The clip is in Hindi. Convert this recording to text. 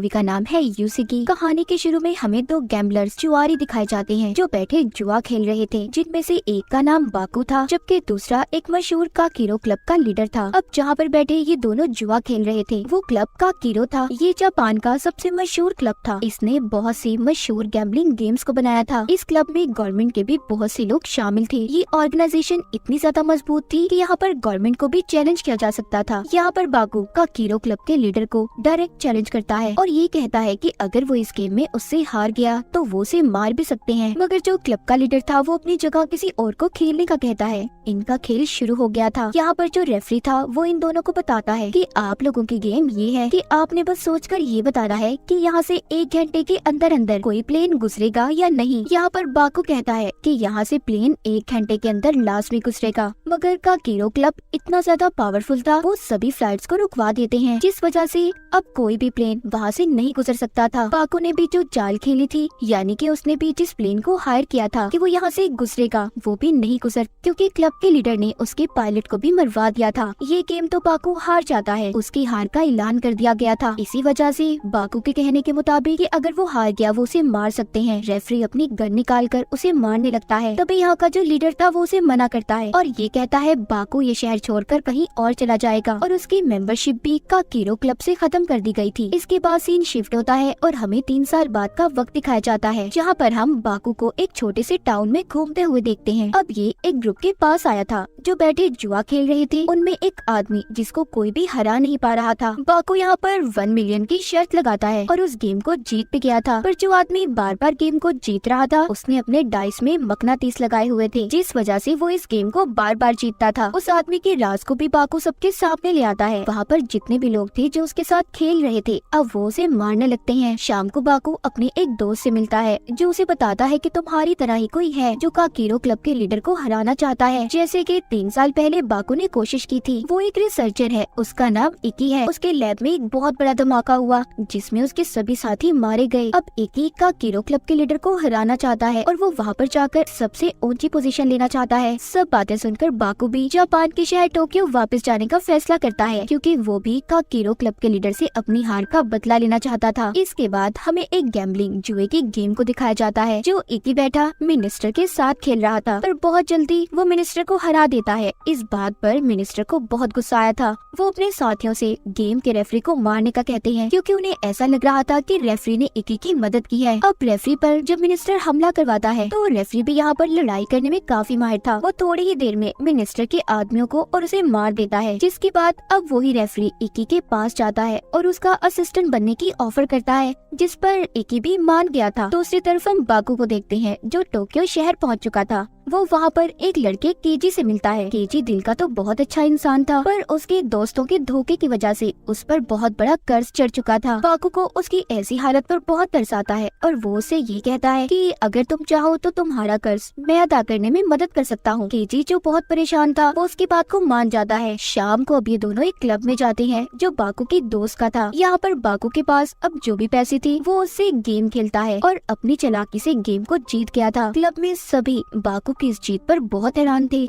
मूवी का नाम है यूसिकी। कहानी के शुरू में हमें दो गैम्बलर्स जुआरी दिखाए जाते हैं जो बैठे जुआ खेल रहे थे, जिनमें से एक का नाम बाकू था जबकि दूसरा एक मशहूर काकीरो क्लब का लीडर था। अब जहाँ पर बैठे ये दोनों जुआ खेल रहे थे वो क्लब काकीरो था। ये जापान का सबसे मशहूर क्लब था। इसने बहुत सी मशहूर गैम्बलिंग गेम्स को बनाया था। इस क्लब में गवर्नमेंट के भी बहुत से लोग शामिल थे। ये ऑर्गेनाइजेशन इतनी ज्यादा मजबूत थी कि यहाँ पर गवर्नमेंट को भी चैलेंज किया जा सकता था। यहाँ पर बाकू काकीरो क्लब के लीडर को डायरेक्ट चैलेंज करता है और ये कहता है कि अगर वो इस गेम में उससे हार गया तो वो उसे मार भी सकते हैं। मगर जो क्लब का लीडर था वो अपनी जगह किसी और को खेलने का कहता है। इनका खेल शुरू हो गया था। यहाँ पर जो रेफरी था वो इन दोनों को बताता है कि आप लोगों की गेम ये है कि आपने बस सोचकर ये बताना है कि यहाँ से 1 घंटे के अंदर अंदर कोई प्लेन गुजरेगा या नहीं। यहाँ पर बाकू कहता है कि यहाँ से प्लेन 1 घंटे के अंदर लास्ट में गुजरेगा। मगर काकीरो क्लब इतना ज्यादा पावरफुल था, वो सभी फ्लाइट्स को रुकवा देते हैं, जिस वजह से अब कोई भी प्लेन वहाँ से नहीं गुजर सकता था। बाकू ने भी जो चाल खेली थी, यानी कि उसने भी जिस प्लेन को हायर किया था कि वो यहाँ से गुजरेगा, वो भी नहीं गुजर, क्योंकि क्लब के लीडर ने उसके पायलट को भी मरवा दिया था। ये गेम तो बाकू हार जाता है। उसकी हार का ऐलान कर दिया गया था। इसी वजह से बाकू के कहने के मुताबिक कि अगर वो हार गया वो उसे मार सकते हैं। रेफरी अपनी गन निकाल कर उसे मारने लगता है। तभी यहाँ का जो लीडर था वो उसे मना करता है और ये कहता है बाकू ये शहर छोड़कर कहीं और चला जाएगा और उसकी मेंबरशिप भी काकीरो क्लब से खत्म कर दी गई थी। इसके बाद सीन शिफ्ट होता है और हमें 3 साल बाद का वक्त दिखाया जाता है, जहाँ पर हम बाकू को एक छोटे से टाउन में घूमते हुए देखते हैं। अब ये एक ग्रुप के पास आया था जो बैठे जुआ खेल रहे थे। उनमें एक आदमी जिसको कोई भी हरा नहीं पा रहा था। बाकू यहाँ पर 1 मिलियन की शर्त लगाता है और उस गेम को जीत भी गया था। पर जो आदमी बार बार गेम को जीत रहा था उसने अपने डाइस में मकनातीस लगाए हुए थे, जिस वजह से वो इस गेम को बार बार जीतता था। उस आदमी के राज को भी बाकू सबके सामने ले आता है। वहाँ पर जितने भी लोग थे जो उसके साथ खेल रहे थे अब वो उसे मारने लगते हैं। शाम को बाकू अपने एक दोस्त से मिलता है जो उसे बताता है कि तुम्हारी तरह ही कोई है जो काकीरो क्लब के लीडर को हराना चाहता है, जैसे कि 3 साल पहले बाकू ने कोशिश की थी। वो एक रिसर्चर है, उसका नाम इकी है। उसके लैब में एक बहुत बड़ा धमाका हुआ जिसमें उसके सभी साथी मारे गए। अब इकी काकीरो क्लब के लीडर को हराना चाहता है और वो वहाँ पर जाकर सबसे ऊंची पोजीशन लेना चाहता है। सब बातें सुनकर बाकू भी जापान के शहर टोक्यो वापस जाने का फैसला करता है, क्योंकि वो भी काकीरो क्लब के लीडर से अपनी हार का बदला लेना चाहता था। इसके बाद हमें एक गैम्बलिंग जुए की गेम को दिखाया जाता है जो इकी बैठा मिनिस्टर के साथ खेल रहा था, पर बहुत जल्दी वो मिनिस्टर को हरा देता है। इस बात पर मिनिस्टर को बहुत गुस्सा आया था। वो अपने साथियों से गेम के रेफरी को मारने का कहते हैं, क्योंकि उन्हें ऐसा लग रहा था कि रेफरी ने इकी की मदद की है। अब रेफरी पर जब मिनिस्टर हमला करवाता है तो रेफरी भी यहाँ पर लड़ाई करने में काफी माहिर था। वो थोड़ी ही देर में मिनिस्टर के आदमियों को और उसे मार देता है, जिसके बाद अब वही रेफरी इकी के पास जाता है और उसका असिस्टेंट बनने की ऑफर करता है, जिस पर इकी भी मान गया था। दूसरी तरफ हम बाकू को देखते हैं जो टोक्यो शहर पहुंच चुका था। वो वहाँ पर एक लड़के केजी से मिलता है। केजी दिल का तो बहुत अच्छा इंसान था, पर उसके दोस्तों के धोखे की वजह से उस पर बहुत बड़ा कर्ज चढ़ चुका था। बाकू को उसकी ऐसी हालत पर बहुत तरस आता है और वो उससे ये कहता है कि अगर तुम चाहो तो तुम्हारा कर्ज मैं अदा करने में मदद कर सकता हूँ। केजी जो बहुत परेशान था वो उसकी बात को मान जाता है। शाम को अब ये दोनों एक क्लब में जाते हैं जो बाकू की दोस्त का था। यहाँ पर बाकू के पास अब जो भी पैसे थे वो उससे गेम खेलता है और अपनी चालाकी से गेम को जीत गया था। क्लब में सभी बाकू की इस जीत पर बहुत हैरान थे।